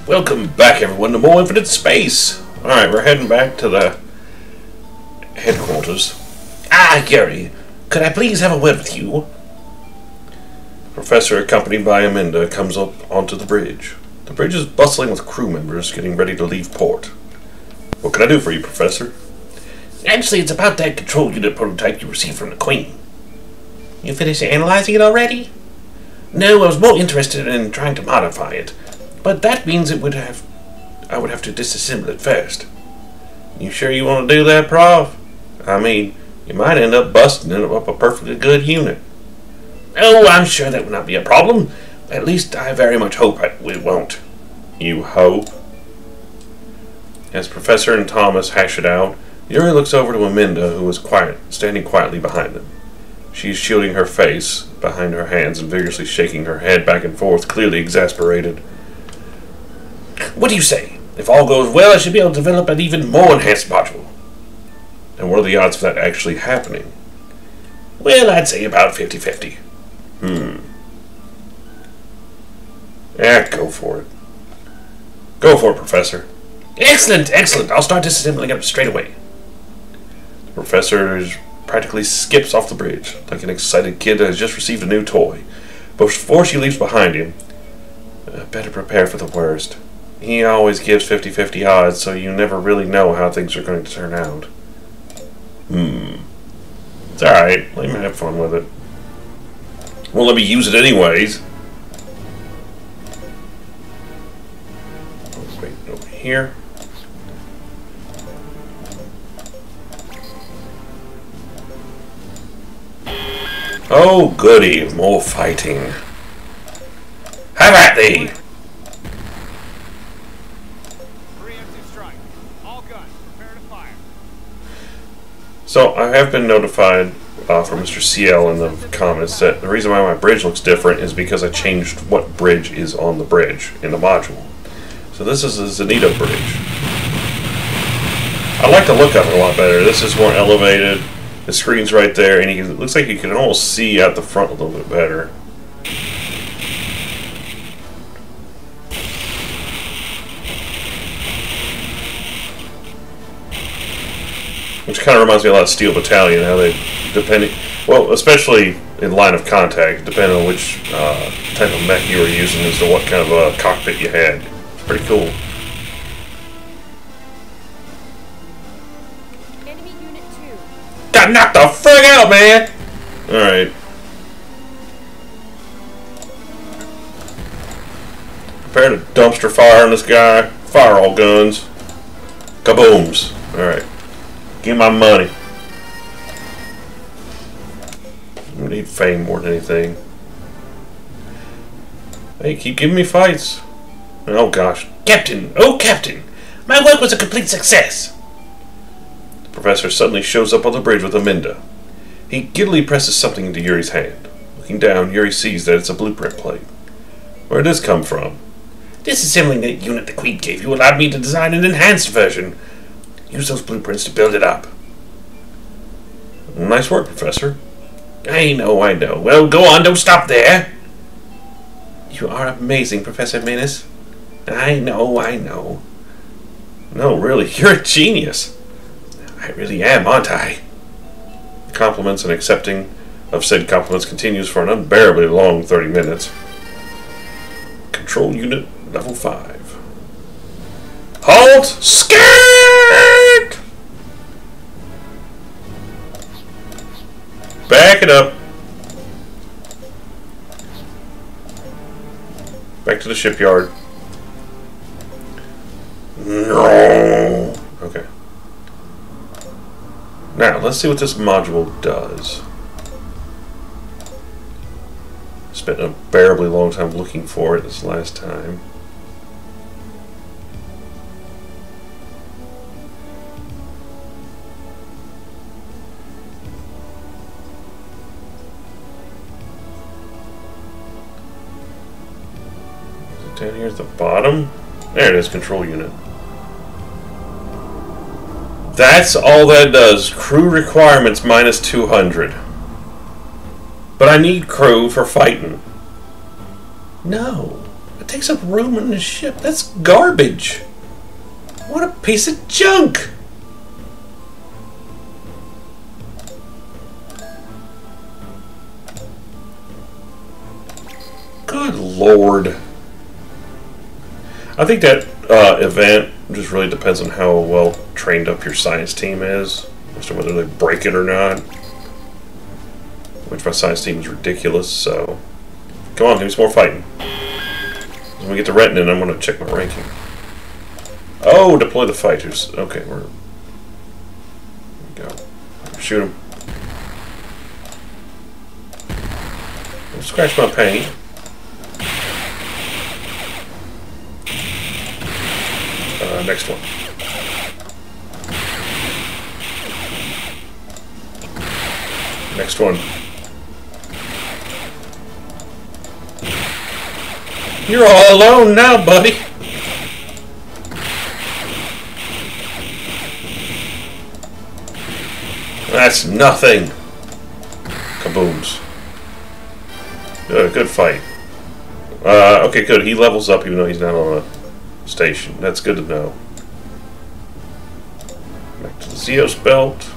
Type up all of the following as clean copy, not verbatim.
Welcome back, everyone, to more Infinite Space. Alright, we're heading back to the headquarters. Yuri, could I please have a word with you? Professor, accompanied by Aminda, comes up onto the bridge. The bridge is bustling with crew members getting ready to leave port. What can I do for you, Professor? Actually, it's about that control unit prototype you received from the Queen. You finished analyzing it already? No, I was more interested in trying to modify it. But that means I would have to disassemble it first. You sure you want to do that, Prof? I mean, you might end up busting it up a perfectly good unit. Oh, I'm sure that would not be a problem. At least I very much hope we won't. You hope? As Professor and Thomas hash it out, Yuri looks over to Aminda, who is standing quietly behind them. She is shielding her face behind her hands and vigorously shaking her head back and forth, clearly exasperated. What do you say? If all goes well, I should be able to develop an even more enhanced module. And what are the odds of that actually happening? Well, I'd say about 50-50. Yeah, go for it. Go for it, Professor. Excellent, excellent. I'll start disassembling it straight away. The Professor practically skips off the bridge, like an excited kid that has just received a new toy. But before she leaves behind him, better prepare for the worst. He always gives 50-50 odds, so you never really know how things are going to turn out. It's alright. Let him have fun with it. Won't let me use it anyways. Wait, over here. Oh, goody. More fighting. Have at thee! So, I have been notified from Mr. CL in the comments that the reason why my bridge looks different is because I changed what bridge is on the bridge in the module. So this is a Zanito bridge. I like the look of it a lot better. This is more elevated. The screen's right there, and it looks like you can almost see out the front a little bit better. Which kind of reminds me a lot of Steel Battalion, how they, well, especially in line of contact, depending on which type of mech you were using as to what kind of cockpit you had. It's pretty cool. Enemy Unit 2. Got knocked the frig out, man! Alright. Prepare to dumpster fire on this guy. Fire all guns. Kabooms. Alright. Give me my money. I need fame more than anything. Hey, keep giving me fights. Oh gosh. Captain! Oh, Captain! My work was a complete success! The Professor suddenly shows up on the bridge with Aminda. He giddily presses something into Yuri's hand. Looking down, Yuri sees that it's a blueprint plate. Where did this come from? Disassembling the unit the Queen gave you allowed me to design an enhanced version. Use those blueprints to build it up. Nice work, Professor. I know. Well, go on, don't stop there. You are amazing, Professor Menace. I know. No, really, you're a genius. I really am, aren't I? Compliments and accepting of said compliments continues for an unbearably long 30 minutes. Control unit level 5. Halt! Skirt! Back it up. Back to the shipyard. No. Okay. Now, let's see what this module does. Spent a bearably long time looking for it this last time. Down here at the bottom. There it is, control unit. That's all that does. Crew requirements minus 200. But I need crew for fighting. No. It takes up room in the ship. That's garbage. What a piece of junk. Good Lord. I think that event just really depends on how well trained up your science team is, as to whether they break it or not. Which my science team is ridiculous, so... Come on, give me some more fighting. When we get to Retin, I'm going to check my ranking. Oh, deploy the fighters. Okay, there we go. Shoot them. Scratch my paint. Next one. Next one. You're all alone now, buddy. That's nothing. Kabooms. Good fight. Okay, good. He levels up even though he's not on a station. That's good to know. Back to the Zeos belt.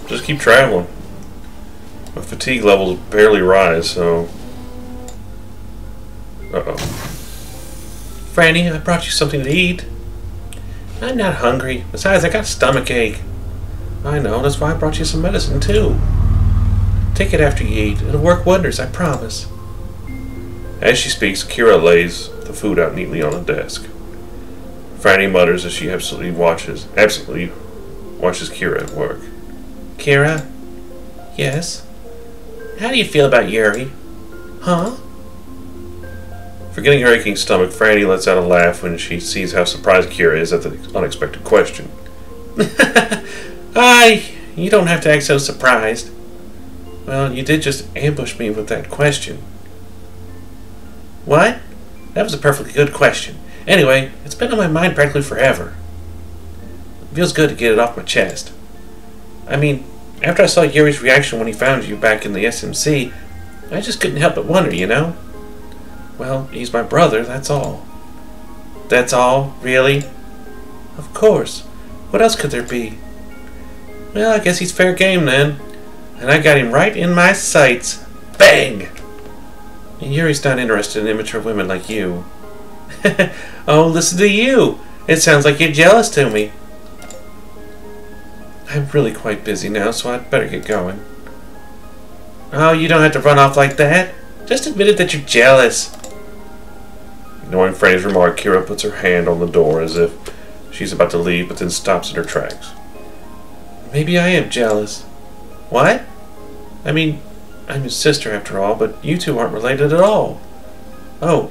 Just keep traveling. My fatigue levels barely rise, so... Uh-oh. Franny, I brought you something to eat. I'm not hungry. Besides, I got a stomach ache. I know, that's why I brought you some medicine, too. Take it after you eat. It'll work wonders, I promise. As she speaks, Kira lays the food out neatly on the desk. Franny mutters as she absolutely watches Kira at work. Kira? Yes? How do you feel about Yuri? Huh? Forgetting her aching stomach, Franny lets out a laugh when she sees how surprised Kira is at the unexpected question. You don't have to act so surprised. Well, you did just ambush me with that question. What? That was a perfectly good question. Anyway, it's been on my mind practically forever. It feels good to get it off my chest. I mean, after I saw Yuri's reaction when he found you back in the SMC, I just couldn't help but wonder, you know? Well, he's my brother, that's all. That's all? Really? Of course. What else could there be? Well, I guess he's fair game then. And I got him right in my sights. Bang! And Yuri's not interested in immature women like you. Oh, listen to you! It sounds like you're jealous to me. I'm really quite busy now, so I'd better get going. Oh, you don't have to run off like that. Just admit it that you're jealous. Ignoring Franny's remark, Kira puts her hand on the door as if she's about to leave, but then stops in her tracks. Maybe I am jealous. What? I mean, I'm his sister after all, but you two aren't related at all. Oh,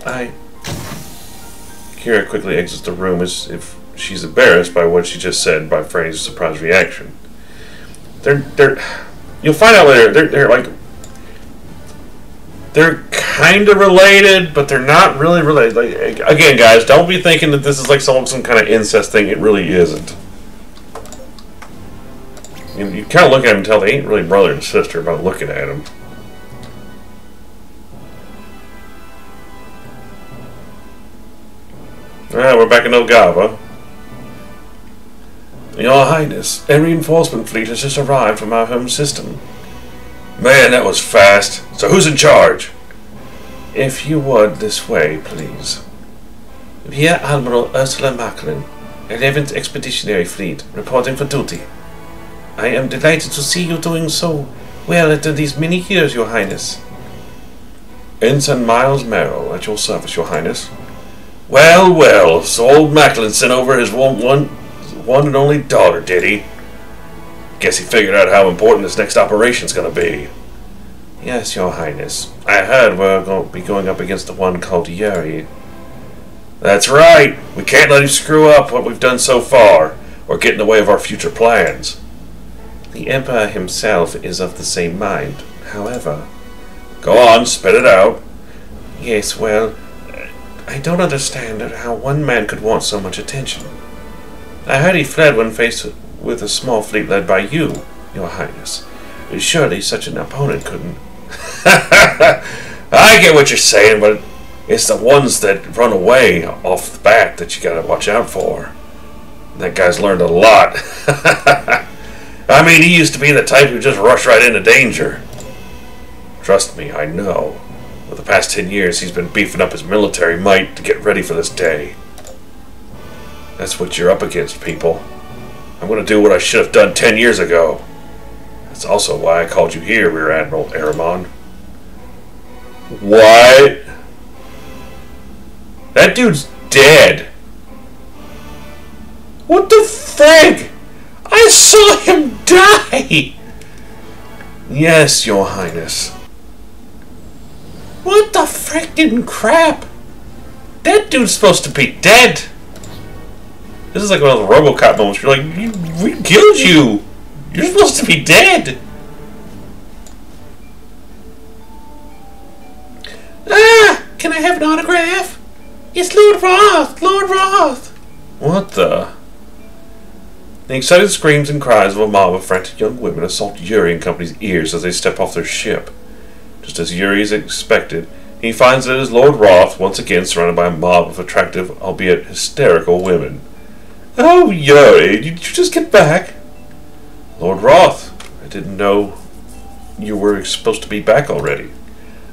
Kira quickly exits the room as if she's embarrassed by what she just said by Franny's surprised reaction. You'll find out later, they're kind of related, but they're not really related. Like, again, guys, don't be thinking that this is like some kind of incest thing. It really isn't. You kind of look at them and tell they ain't really brother and sister by looking at them. Alright, we're back in Ogava. Your Highness, a reinforcement fleet has just arrived from our home system. Man, that was fast. So who's in charge? If you would, this way, please. Via Admiral Ursula Macklin, 11th Expeditionary Fleet, reporting for duty. I am delighted to see you doing so well after these many years, Your Highness. Ensign Miles Merrill, at your service, Your Highness. Well, well, so old Macklin sent over his one and only daughter, did he? Guess he figured out how important this next operation's gonna be. Yes, Your Highness. I heard we're going to be going up against the one called Yuri. That's right. We can't let him screw up what we've done so far, or get in the way of our future plans. The Emperor himself is of the same mind, however. Go on, spit it out. Yes, well, I don't understand how one man could want so much attention. I heard he fled when faced with a small fleet led by you, Your Highness. Surely such an opponent couldn't. I get what you're saying, but it's the ones that run away off the bat that you gotta watch out for. That guy's learned a lot. I mean, he used to be the type who just rushed right into danger. Trust me, I know. For the past 10 years, he's been beefing up his military might to get ready for this day. That's what you're up against, people. I'm going to do what I should have done 10 years ago. That's also why I called you here, Rear Admiral Aramon. What? That dude's dead. What the frig? I saw him die! Yes, Your Highness. What the frickin' crap? That dude's supposed to be dead. This is like one of those RoboCop moments. You're like, we killed you. You're supposed to be dead. Ah! Can I have an autograph? It's Lord Roth! Lord Roth! What the? The excited screams and cries of a mob of frantic young women assault Yuri and company's ears as they step off their ship. Just as Yuri is expected, he finds that it is Lord Roth once again surrounded by a mob of attractive, albeit hysterical, women. Oh, Yuri, did you just get back? Lord Roth, I didn't know you were supposed to be back already.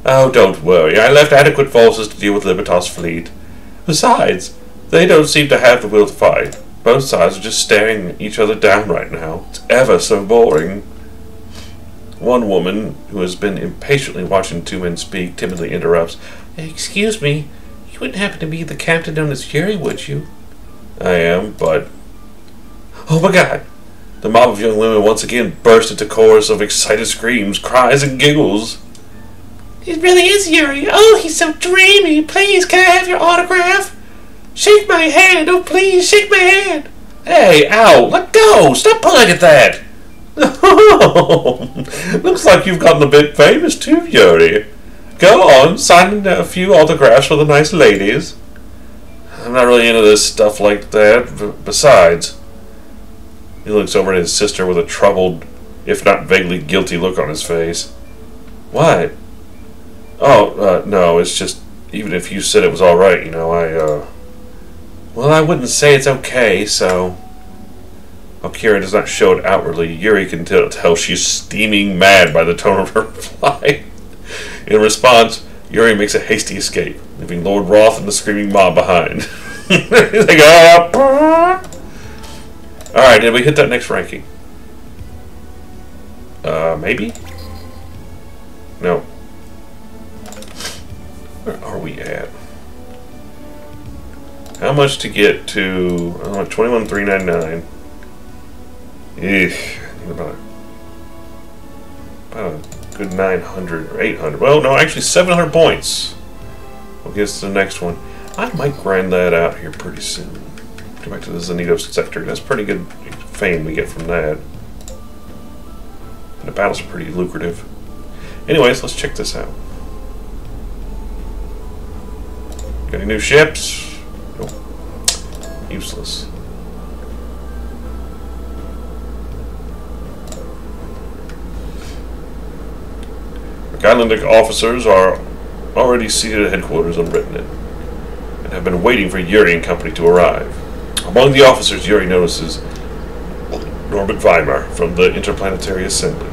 Oh, don't worry, I left adequate forces to deal with Libertas' fleet. Besides, they don't seem to have the will to fight. Both sides are just staring each other down right now. It's ever so boring. One woman, who has been impatiently watching two men speak, timidly interrupts. Excuse me, you wouldn't happen to be the captain known as Yuri, would you? I am, but... Oh my god! The mob of young women once again burst into chorus of excited screams, cries, and giggles. It really is Yuri. Oh, he's so dreamy. Please, can I have your autograph? Shake my hand. Oh, please, shake my hand. Hey, ow, let go. Stop pulling at that. Looks like you've gotten a bit famous too, Yuri. Go on, sign a few autographs for the nice ladies. I'm not really into this stuff like that. Besides, he looks over at his sister with a troubled, if not vaguely guilty look on his face. What? Oh, no, it's just, even if you said it was alright, you know, Well, I wouldn't say it's okay, so... While Kira does not show it outwardly, Yuri can tell she's steaming mad by the tone of her reply. In response, Yuri makes a hasty escape, leaving Lord Roth and the screaming mob behind. He's like, Alright, did we hit that next ranking? Maybe? No. Where are we at? How much to get to 21,399? About a good 900 or 800. Well, no, actually 700 points. We'll get to the next one. I might grind that out here pretty soon. Go back to the Zenitos sector. That's pretty good fame we get from that. And the battles are pretty lucrative. Anyways, let's check this out. Got any new ships? Nope. Useless. Islandic officers are already seated at headquarters on Ritnit and have been waiting for Yuri and company to arrive. Among the officers, Yuri notices Norbert Weimar from the Interplanetary Assembly.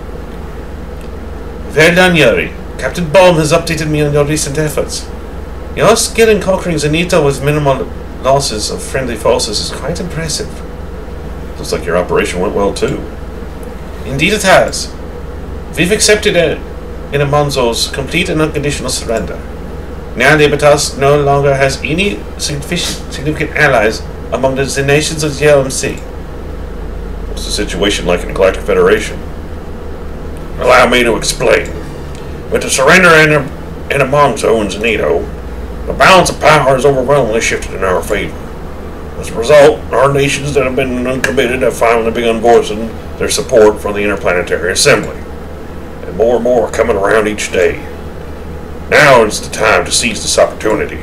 Well done, Yuri. Captain Baum has updated me on your recent efforts. Your skill in conquering Zenito with minimal losses of friendly forces is quite impressive. Looks like your operation went well, too. Indeed it has. We've accepted Inamonzo's complete and unconditional surrender. Now Libertas no longer has any significant allies among the nations of the LMC. What's the situation like in the Galactic Federation? Allow me to explain. With the surrender in Inamonzo and Zenito, the balance of power has overwhelmingly shifted in our favor. As a result, our nations that have been uncommitted have finally begun voicing their support for the Interplanetary Assembly. And more are coming around each day. Now is the time to seize this opportunity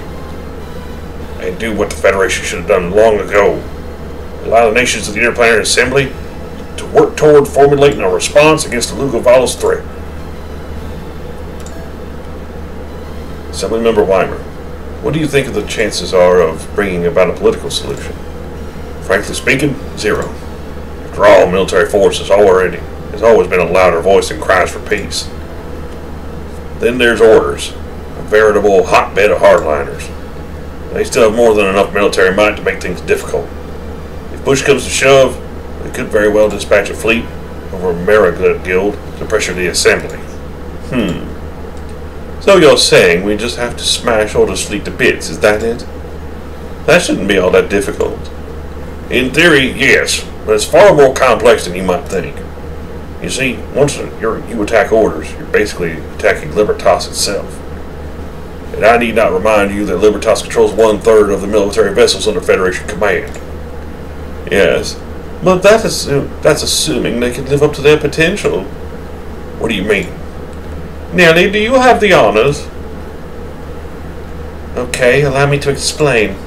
and do what the Federation should have done long ago. allow the nations of the Interplanetary Assembly to work toward formulating a response against the Lugavala's threat. Assemblymember Weimer, what do you think of the chances are of bringing about a political solution? Frankly speaking, zero. After all, military force has always been a louder voice than cries for peace. Then there's orders, a veritable hotbed of hardliners. They still have more than enough military might to make things difficult. If push comes to shove, they could very well dispatch a fleet over Maragut Guild to pressure the Assembly. So you're saying we just have to smash Order's fleet to bits, is that it? That shouldn't be all that difficult. In theory, yes, but it's far more complex than you might think. You see, once you attack Orders, you're basically attacking Libertas itself. And I need not remind you that Libertas controls 1/3 of the military vessels under Federation command. Yes, but that's assuming they can live up to their potential. What do you mean? Nelly, do you have the honors? Okay, allow me to explain.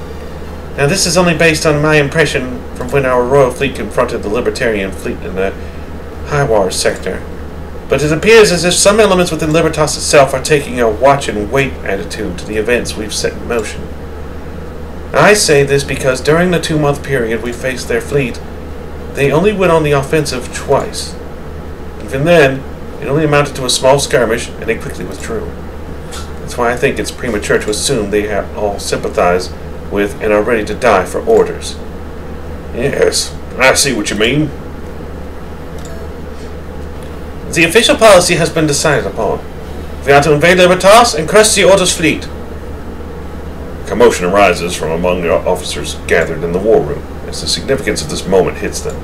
Now, this is only based on my impression from when our Royal Fleet confronted the Libertarian Fleet in the Highwar sector. But it appears as if some elements within Libertas itself are taking a watch-and-wait attitude to the events we've set in motion. I say this because during the 2-month period we faced their fleet, they only went on the offensive twice. Even then, it only amounted to a small skirmish, and they quickly withdrew. That's why I think it's premature to assume they have all sympathize with and are ready to die for Orders. Yes, I see what you mean. The official policy has been decided upon. We are to invade Libertas and crush the Order's fleet. Commotion arises from among the officers gathered in the war room as the significance of this moment hits them.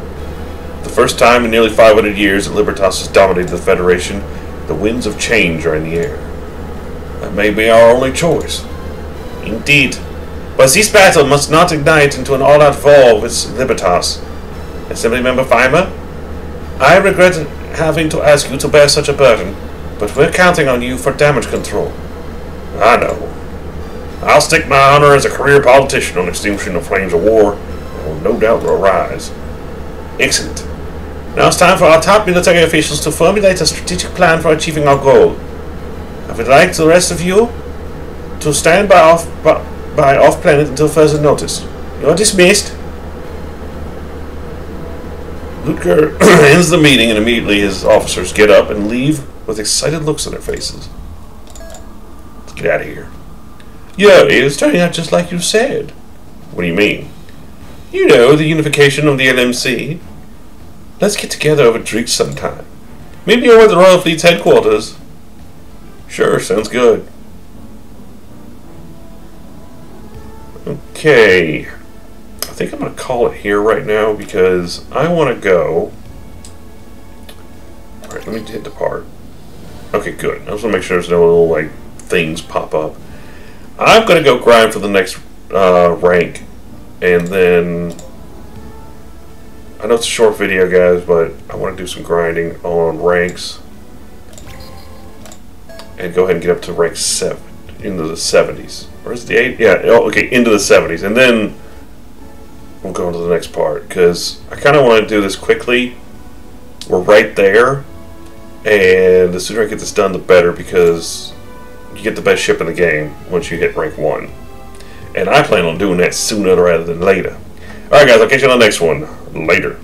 The first time in nearly 500 years that Libertas has dominated the Federation, the winds of change are in the air. That may be our only choice. Indeed. But this battle must not ignite into an all-out war with Libertas. Assemblymember Weimer, I regret having to ask you to bear such a burden, but we're counting on you for damage control. I know. I'll stake my honor as a career politician on extinguishing the flames of war, and will no doubt arise. Excellent. Now it's time for our top military officials to formulate a strategic plan for achieving our goal. I would like the rest of you to stand by off-planet until further notice. You're dismissed. Lutger ends the meeting, and immediately his officers get up and leave with excited looks on their faces. Let's get out of here. Yeah, it's turning out just like you said. What do you mean? You know, the unification of the LMC. Let's get together over drinks sometime. Maybe over at the Royal Fleet's headquarters. Sure, sounds good. Okay. I think I'm going to call it here right now because I want to go. Alright, let me hit depart. Okay, good. I just want to make sure there's no little, like, things pop up. I'm going to go grind for the next rank. And then, I know it's a short video, guys, but I want to do some grinding on ranks. And go ahead and get up to rank 7, into the 70s. Or is it the 8? Yeah, okay, into the 70s. And then, we'll go on to the next part. Because I kind of want to do this quickly. We're right there. And the sooner I get this done, the better. Because you get the best ship in the game once you hit rank 1. And I plan on doing that sooner rather than later. Alright guys, I'll catch you on the next one. Later.